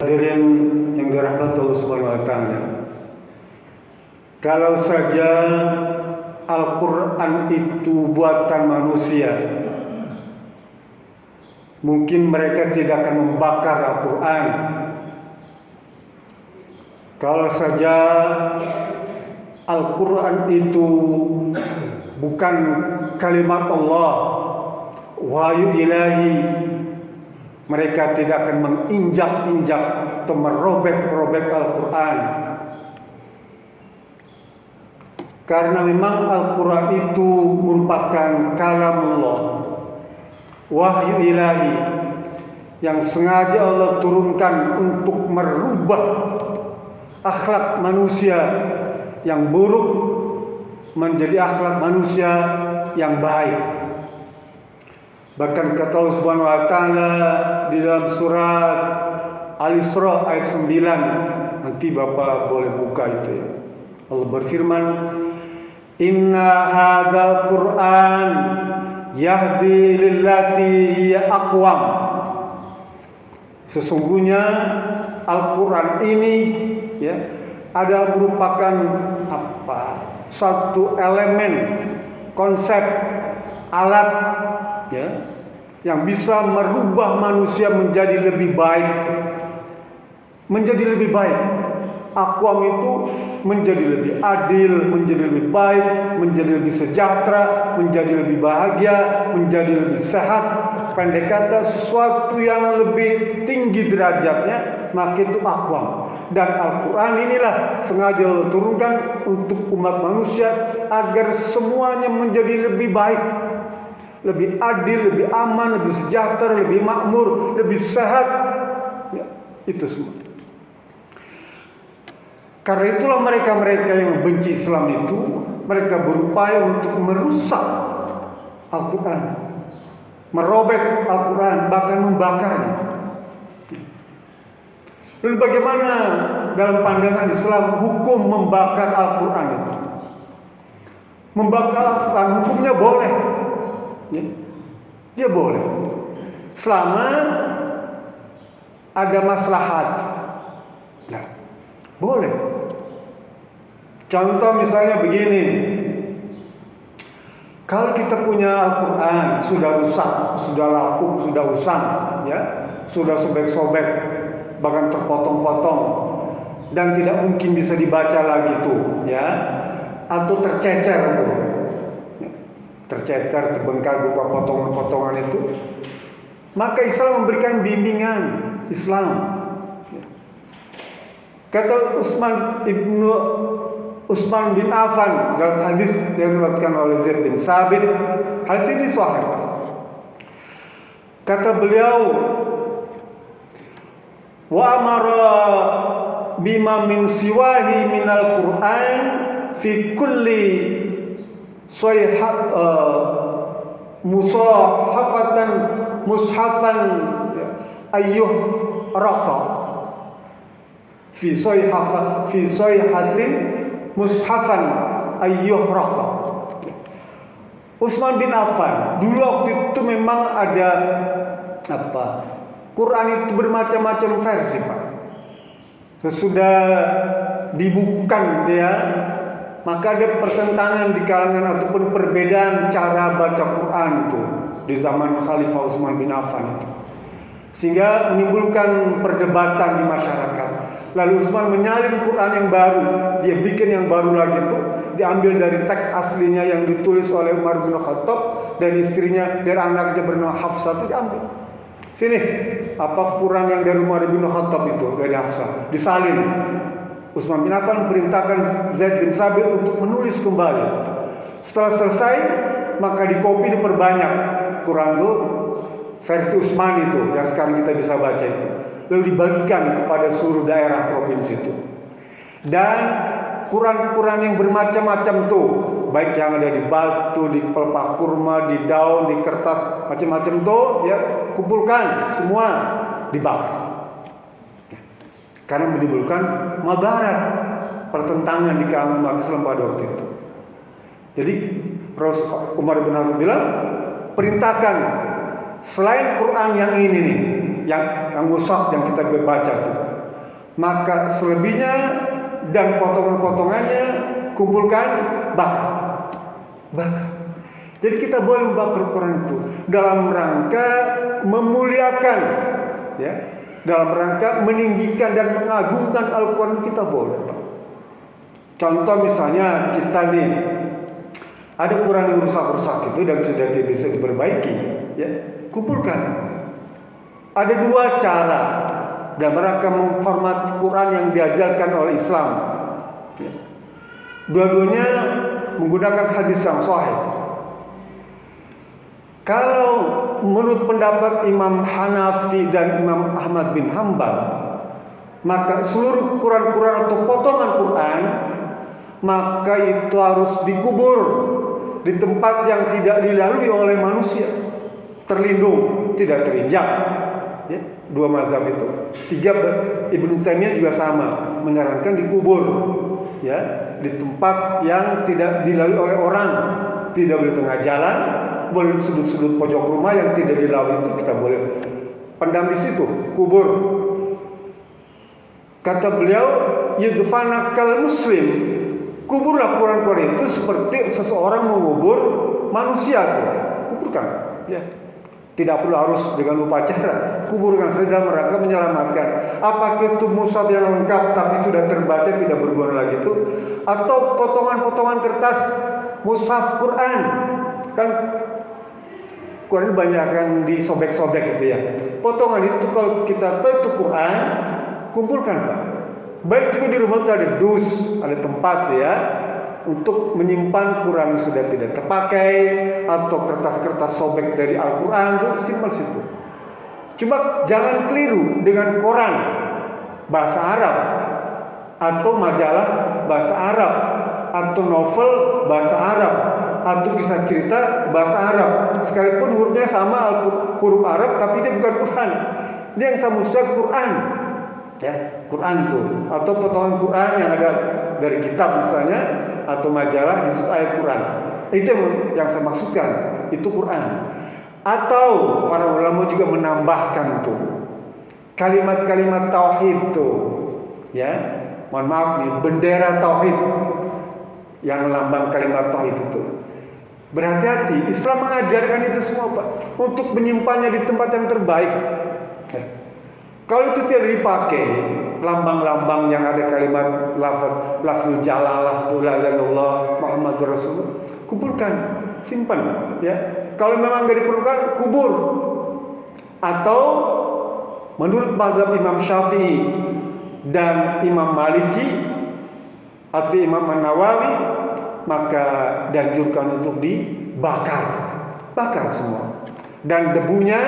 hadirin yang dirahmati Allah Subhanahu wa taala. Kalau saja Al-Qur'an itu buatan manusia, mungkin mereka tidak akan membakar Al-Qur'an. Kalau saja Al-Qur'an itu bukan kalimat Allah, wahyu ilahi, mereka tidak akan menginjak-injak atau merobek-robek Al-Quran. Karena memang Al-Quran itu merupakan kalamullah, wahyu ilahi, yang sengaja Allah turunkan untuk merubah akhlak manusia yang buruk menjadi akhlak manusia yang baik. Bahkan kata Allah Subhanahu wa taala di dalam surat Al-Isra ayat 9, nanti Bapak boleh buka itu ya. Allah berfirman, "Inna hadzal Qur'an yahdi lillati hiya aqwam." Sesungguhnya Al-Qur'an ini ya adalah merupakan satu elemen, konsep, alat ya yang bisa merubah manusia menjadi lebih baik. Menjadi lebih baik. Aqwam itu menjadi lebih adil, menjadi lebih baik, menjadi lebih sejahtera, menjadi lebih bahagia, menjadi lebih sehat. Pendek kata, sesuatu yang lebih tinggi derajatnya, maka itu aqwam. Dan Al-Quran inilah sengaja Allah turunkan untuk umat manusia agar semuanya menjadi lebih baik, lebih adil, lebih aman, lebih sejahtera, lebih makmur, lebih sehat ya, itu semua. Karena itulah mereka-mereka yang membenci Islam itu, mereka berupaya untuk merusak Al-Quran, merobek Al-Quran, bahkan membakarnya. Lalu bagaimana dalam pandangan Islam hukum membakar Al-Quran itu? Membakar Al-Quran hukumnya boleh ya? Dia boleh selama ada maslahat ya, boleh. Contoh misalnya begini, kalau kita punya Al-Quran sudah rusak, sudah lapuk, sudah usang ya, sudah sobek-sobek, bahkan terpotong-potong dan tidak mungkin bisa dibaca lagi tuh ya, atau tercecer tuh, tercecer, terbengkak berupa potongan-potongan itu, maka Islam memberikan bimbingan Islam. Kata Utsman bin Affan dalam hadis yang diriwayatkan oleh Zaid bin Sabit, hadis ini sahih. Kata beliau, wa amara bima min siwahi minal Qur'an fi kulli mushafan ayyuh raqa fi sayhatin mushafan ayyuh raqa. Utsman bin Affan dulu waktu itu memang ada Quran itu bermacam-macam versi, Pak. Sesudah dibukukan dia, maka ada pertentangan di kalangan ataupun perbedaan cara baca Quran itu di zaman Khalifah Utsman bin Affan itu, sehingga menimbulkan perdebatan di masyarakat. Lalu Utsman menyalin Quran yang baru, dia bikin yang baru lagi itu, diambil dari teks aslinya yang ditulis oleh Umar bin Khattab dan istrinya, dan anaknya bernama Hafsah itu diambil. Sini, Quran yang dari Umar bin Khattab itu dari Hafsah disalin. Utsman bin Affan perintahkan Zaid bin Sabit untuk menulis kembali. Setelah selesai, maka dikopi, diperbanyak Quran itu versi Utsman itu yang sekarang kita bisa baca itu. Lalu dibagikan kepada seluruh daerah provinsi itu. Dan Quran-Quran yang bermacam-macam tuh, baik yang ada di batu, di pelepah kurma, di daun, di kertas, macam-macam tuh ya, kumpulkan semua, dibakar. Karena menimbulkan madarat, pertentangan di kalangan umat Islam pada waktu itu. Jadi Rasul Umar bin Khattab bilang, perintahkan selain Quran yang ini nih, yang mushaf yang kita baca tuh, Maka selebihnya dan potongan-potongannya kumpulkan, bakar. Jadi kita boleh membakar Quran itu dalam rangka memuliakan, ya, dalam rangka meninggikan dan mengagungkan Al-Quran, kita boleh. Contoh misalnya kita nih ada Quran yang rusak-rusak itu dan sudah tidak bisa diperbaiki, ya, kumpulkan. Ada dua cara dalam rangka menghormati Quran yang diajarkan oleh Islam, ya. Dua-duanya menggunakan hadis yang sahih. Kalau menurut pendapat Imam Hanafi dan Imam Ahmad bin Hambal, maka seluruh Quran-Quran atau potongan Quran, maka itu harus dikubur di tempat yang tidak dilalui oleh manusia, terlindung, tidak terinjak, ya, dua mazhab itu. Tiga, Ibnu Taimiyah juga sama, menyarankan dikubur, ya, di tempat yang tidak dilalui oleh orang, tidak boleh tengah jalan, boleh sudut-sudut pojok rumah yang tidak dilalui itu kita boleh pendam di situ, kubur. Kata beliau, yudfanakal muslim, kuburlah Quran-Quran itu seperti seseorang mengubur manusia tuh, kuburkan, ya. Tidak perlu harus dengan upacara, kuburkan saja dalam rangka menyelamatkan. Apakah itu mushaf yang lengkap tapi sudah terbaca tidak berguna lagi itu, atau potongan-potongan kertas mushaf Quran, kan Quran banyak yang disobek-sobek gitu ya. Potongan itu kalau kita tahu itu Quran, kumpulkan, Pak. Baik juga di rumah itu ada dus, ada tempat ya untuk menyimpan Quran yang sudah tidak terpakai atau kertas-kertas sobek dari Al-Quran itu simpan situ. Cuma jangan keliru dengan koran bahasa Arab atau majalah bahasa Arab atau novel bahasa Arab atau kisah cerita bahasa Arab, sekalipun hurufnya sama huruf Arab tapi dia bukan Quran. Dia yang sama Ustaz Quran, ya, Quran tuh, atau potongan Quran yang ada dari kitab misalnya atau majalah di ayat Quran. Itu yang saya maksudkan, itu Quran. Atau para ulama juga menambahkan tuh kalimat-kalimat tauhid tuh, ya. Mohon maaf nih, bendera tauhid yang lambang kalimat tauhid itu. Berhati-hati, Islam mengajarkan itu semua, Pak, untuk menyimpannya di tempat yang terbaik. Kalau itu tidak dipakai, lambang-lambang yang ada kalimat lafzul jalalah, la ilaha illallah Muhammadur Rasulullah, kumpulkan, simpan, ya. Kalau memang nggak diperlukan, kubur. Atau menurut mazhab Imam Syafi'i dan Imam Maliki atau Imam An-Nawawi, maka dianjurkan untuk dibakar, bakar semua, dan debunya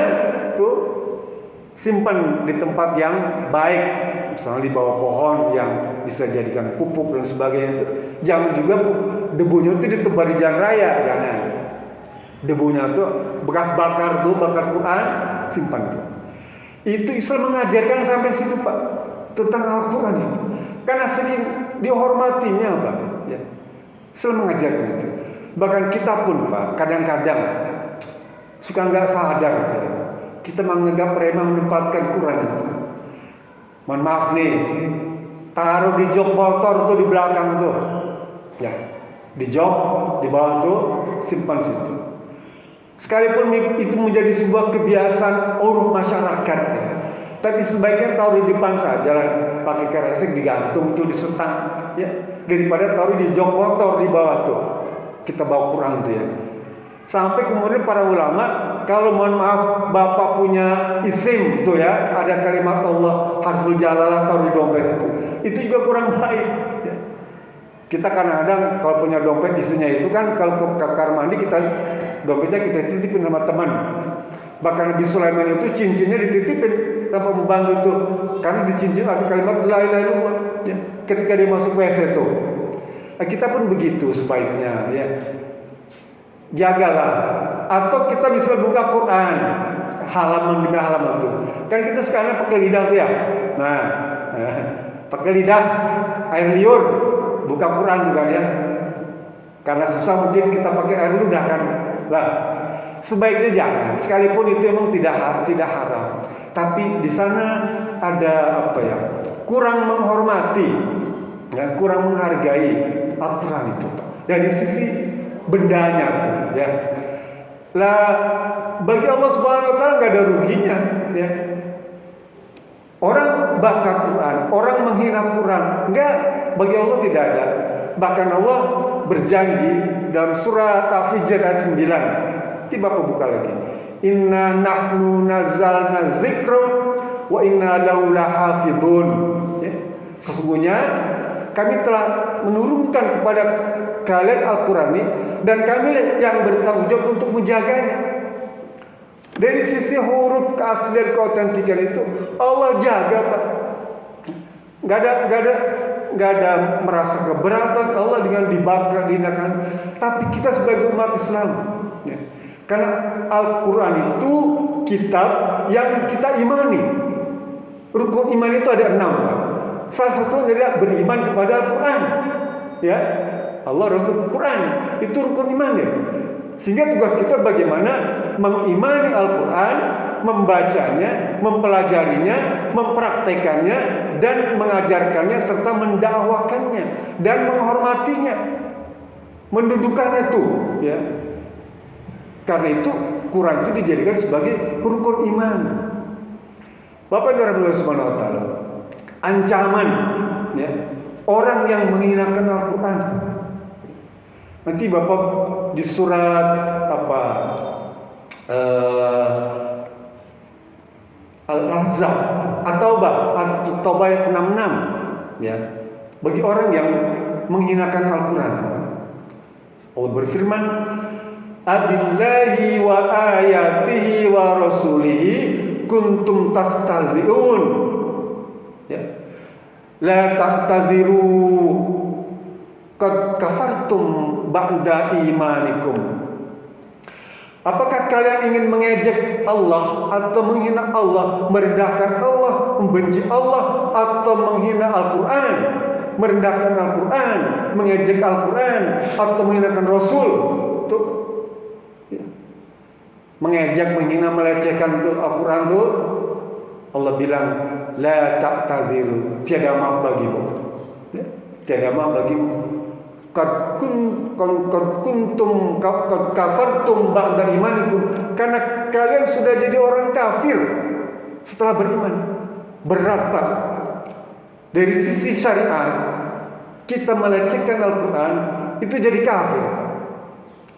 tuh simpan di tempat yang baik, misalnya di bawah pohon yang bisa jadikan pupuk dan sebagainya. Jangan juga debunya itu ditebar di jalan raya, jangan. Debunya tuh bekas bakar tuh, bakar Quran, simpan tuh. Itu Islam mengajarkan sampai situ, Pak, tentang Al-Quran itu. Karena saking dihormatinya, Pak, ya. Islam mengajarkan itu. Bahkan kita pun, Pak, kadang-kadang suka nggak sadar gitu. Kita menganggap remeh menempatkan Quran itu. Mohon maaf nih, taruh di jok motor tuh di belakang tuh, ya, di jok di bawah tuh, simpan situ. Sekalipun itu menjadi sebuah kebiasaan uruf masyarakat, ya. Tapi sebaiknya taruh di depan saja lah, pakai keresek digantung tuh, disetang, ya, daripada taruh di jok motor di bawah tuh. Kita bawa Quran tuh, ya. Sampai kemudian para ulama, kalau mohon maaf bapak punya isim tuh, ya, ada kalimat Allah harful jalalah taruh di dompet itu juga kurang baik, ya. Kita kadang-kadang kalau punya dompet isinya itu kan, kalau ke kamar mandi kita dompetnya kita titipin sama teman. Bahkan Nabi Sulaiman itu cincinnya dititipin tanpa membantu tuh, karena di cincin ada kalimat la ilaha illallah, ya, ketika dia masuk WC tuh. Nah, kita pun begitu sebaiknya, ya. Jagalah. Atau kita bisa buka Quran halaman demi halaman tuh. Kan kita sekarang pakai lidah tuh, ya. Nah, pakai lidah air liur buka Quran tuh kan, ya. Karena susah mungkin kita pakai air ludah kan. Nah, sebaiknya jangan. Sekalipun itu memang tidak haram. Tapi di sana ada apa ya? kurang menghormati, ya, kurang menghargai Al-Quran itu dari sisi bendanya tuh, ya. Lah bagi Allah Subhanahu Wa Taala nggak ada ruginya, ya. Orang bakar Quran, orang menghina Quran, enggak, bagi Allah tidak ada. Bahkan Allah berjanji dalam surat Al-Hijr ayat 9. Tiba Bapak buka lagi. Inna nahnu nazzalna dzikra wa inna lahu lahafidun. Ya. Sesungguhnya kami telah menurunkan kepada kalian Al-Quran ini dan kami yang bertanggung jawab untuk menjaganya. Dari sisi huruf keaslian keautentikan itu Allah jaga, Pak. Gak ada merasa keberatan Allah dengan dibakar, dihinakan. Tapi kita sebagai umat Islam, ya, karena Al-Quran itu kitab yang kita imani. Rukun iman itu ada 6, Pak. Salah satu adalah beriman kepada Al-Quran, ya. Allah Rasul Quran itu rukun iman, ya. Sehingga tugas kita bagaimana mengimani Al-Quran, membacanya, mempelajarinya, mempraktekannya, dan mengajarkannya serta mendakwakannya dan menghormatinya, mendudukannya tuh, ya. Karena itu Quran itu dijadikan sebagai rukun iman. Bapak dan Ibu Subhanahu Wa Taala, ancaman, ya, orang yang menghinakan Al-Quran. Nanti Bapak di surat Al-Ahzab atau Taubah ayat 66, ya. Bagi orang yang menghinakan Al-Quran, Allah berfirman, "Abillahi wa ayatihi wa rasulihi kuntum tastazi'un." Ya. La ta'tadziru qad kafartum ba'da imanikum. Apakah kalian ingin mengejek Allah atau menghina Allah, merendahkan Allah, membenci Allah, atau menghina Al-Quran, merendahkan Al-Quran, mengejek Al-Quran, atau menghinakan Rasul? Tuh, ya. Mengejek, menghina, melecehkan tuh Al-Quran tuh, Allah bilang, la ta'tadziru, tiada maaf bagimu, ya. Tiada maaf bagimu. Qad kuntum kafartum ba'da imanikum, karena kalian sudah jadi orang kafir setelah beriman. Berat, Pak. Dari sisi syariat, kita melecehkan Al-Quran itu jadi kafir.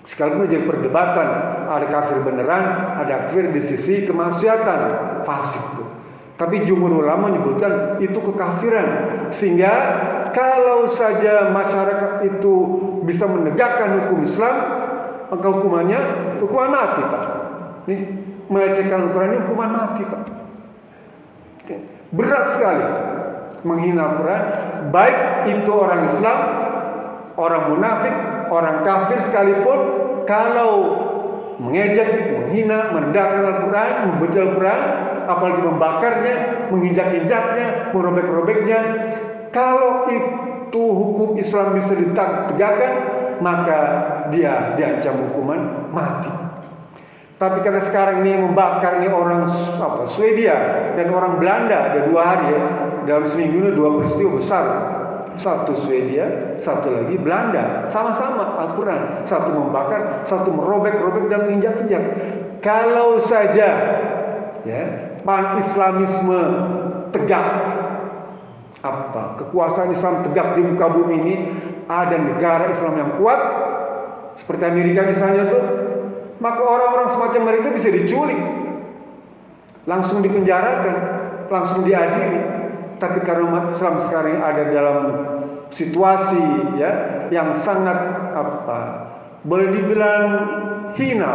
Sekalipun jadi perdebatan, ada kafir beneran, ada kafir di sisi kemaksiatan, fasik. Tapi jumhur ulama menyebutkan itu kekafiran. Sehingga kalau saja masyarakat itu bisa menegakkan hukum Islam, maka hukuman mati, Pak. Ini melecehkan Al-Quran ini hukuman mati, Pak. Berat sekali menghina Al-Quran, baik itu orang Islam, orang munafik, orang kafir sekalipun. Kalau mengejek, menghina, merendahkan Al-Quran, membenci Al-Quran, apalagi membakarnya, menginjak-injaknya, merobek-robeknya, kalau itu hukum Islam bisa ditegakkan, maka dia diancam hukuman mati. Tapi karena sekarang ini yang membakar ini orang Swedia dan orang Belanda, ada 2 hari, ya, dalam seminggu ini 2 peristiwa besar. Satu Swedia, satu lagi Belanda, sama-sama Al-Quran. Satu membakar, satu merobek-robek dan menginjak-injak. Kalau saja, ya, pan-Islamisme tegak, kekuasaan Islam tegak di muka bumi ini, ada negara Islam yang kuat seperti Amerika misalnya tuh, maka orang-orang semacam mereka bisa diculik, langsung dipenjarakan, langsung diadili. Tapi karena umat Islam sekarang ada dalam situasi, ya, yang sangat boleh dibilang hina,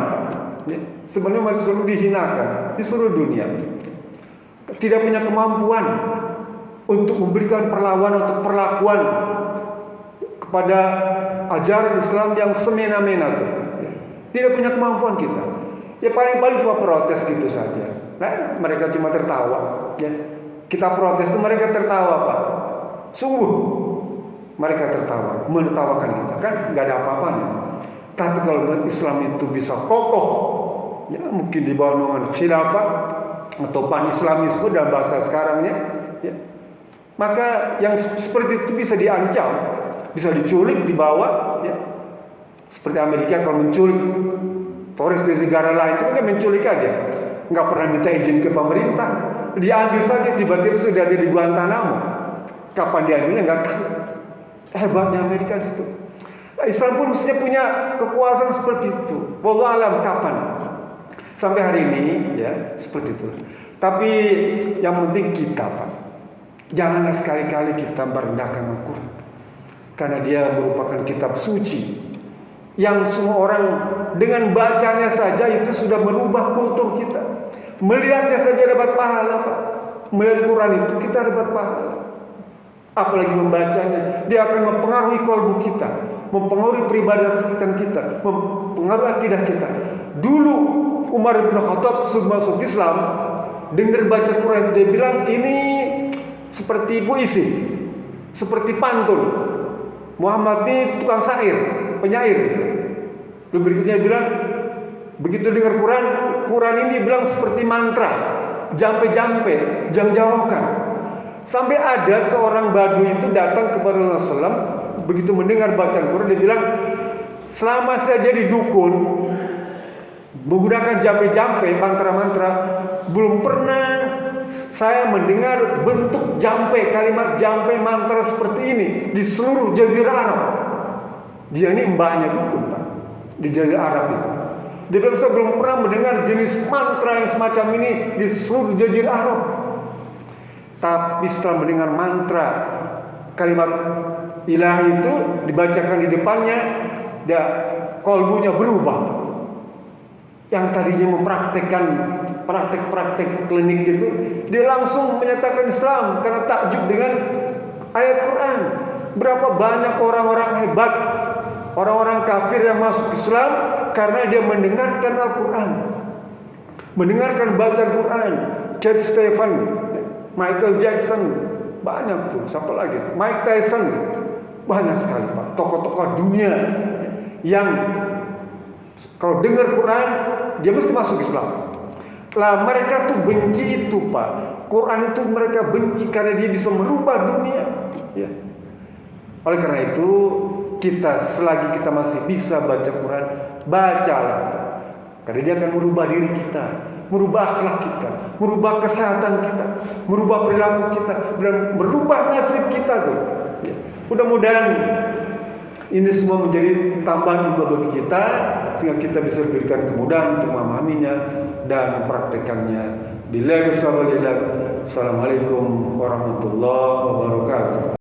ya. Sebenarnya umat Islam dihinakan di seluruh dunia, tidak punya kemampuan untuk memberikan perlawanan atau perlakuan kepada ajaran Islam yang semena-mena tuh. Tidak punya kemampuan kita. Ya paling-paling cuma protes gitu saja. Nah, mereka cuma tertawa, ya. Kita protes itu mereka tertawa, Pak. Sungguh mereka tertawa, menertawakan kita. Kan nggak ada apa-apanya. Tapi kalau Islam itu bisa kokoh, ya mungkin di bawah naungan khilafah atau pan-Islamisme dalam bahasa sekarangnya, ya, Maka yang seperti itu bisa diancam, bisa diculik, dibawa, ya. Seperti Amerika kalau menculik turis dari negara lain itu kan dia menculik aja, nggak pernah minta izin ke pemerintah, diambil saja, tiba-tiba sudah ada di Guantanamo. Kapan diambilnya nggak tahu. Hebatnya Amerika di situ. Nah, Islam pun mestinya punya kekuasaan seperti itu. Wallahu alam kapan. Sampai hari ini ya seperti itu. Tapi yang penting kita, Pak, janganlah sekali-kali kita merendahkan Al-Quran, karena dia merupakan kitab suci yang semua orang dengan bacanya saja itu sudah merubah kultur kita. Melihatnya saja dapat pahala, Pak. Melihat Quran itu kita dapat pahala. Apalagi membacanya, dia akan mempengaruhi kalbu kita, mempengaruhi peribadatan kita, mempengaruhi akidah kita. Dulu Umar bin Khattab sebelum masuk Islam, dengar baca Quran, dia bilang ini seperti puisi, seperti pantun. Muhammad ini tukang syair, penyair. Lalu berikutnya dia bilang, begitu dengar Quran, Quran ini bilang seperti mantra, jampe-jampe, jam-jawakan. Sampai ada seorang Badui itu datang kepada Rasulullah SAW, begitu mendengar bacaan Quran, dia bilang, selama saya jadi dukun, menggunakan jampe-jampe, mantra-mantra, belum pernah saya mendengar bentuk jampe, kalimat jampe, mantra seperti ini di seluruh Jazirah Arab. Dia ini mbaknya dukun, Pak, di Jazirah Arab itu. Dia bilang, saya belum pernah mendengar jenis mantra yang semacam ini di seluruh Jazirah Arab. Tapi setelah mendengar mantra, kalimat ilahi itu dibacakan di depannya, dia kalbunya berubah. Yang tadinya mempraktekkan praktek-praktek klinik itu, dia langsung menyatakan Islam karena takjub dengan ayat Quran. Berapa banyak orang-orang hebat, orang-orang kafir yang masuk Islam karena dia mendengarkan Al-Quran, mendengarkan bacaan Quran. Cat Stephen, Michael Jackson, banyak tuh. Siapa lagi? Mike Tyson, banyak sekali, Pak. Tokoh-tokoh dunia yang kalau dengar Quran, dia mesti masuk Islam. Lah mereka tuh benci itu, Pak. Quran itu mereka benci karena dia bisa merubah dunia. Ya. Oleh karena itu, kita selagi kita masih bisa baca Quran, bacalah. Karena dia akan merubah diri kita, merubah akhlak kita, merubah kesehatan kita, merubah perilaku kita, dan merubah nasib kita tuh. Ya. Mudah-mudahan ini semua menjadi tambahan ilmu bagi kita, sehingga kita bisa diberikan kemudahan untuk memahaminya dan mempraktekannya. Billahi Assalamualaikum warahmatullahi wabarakatuh.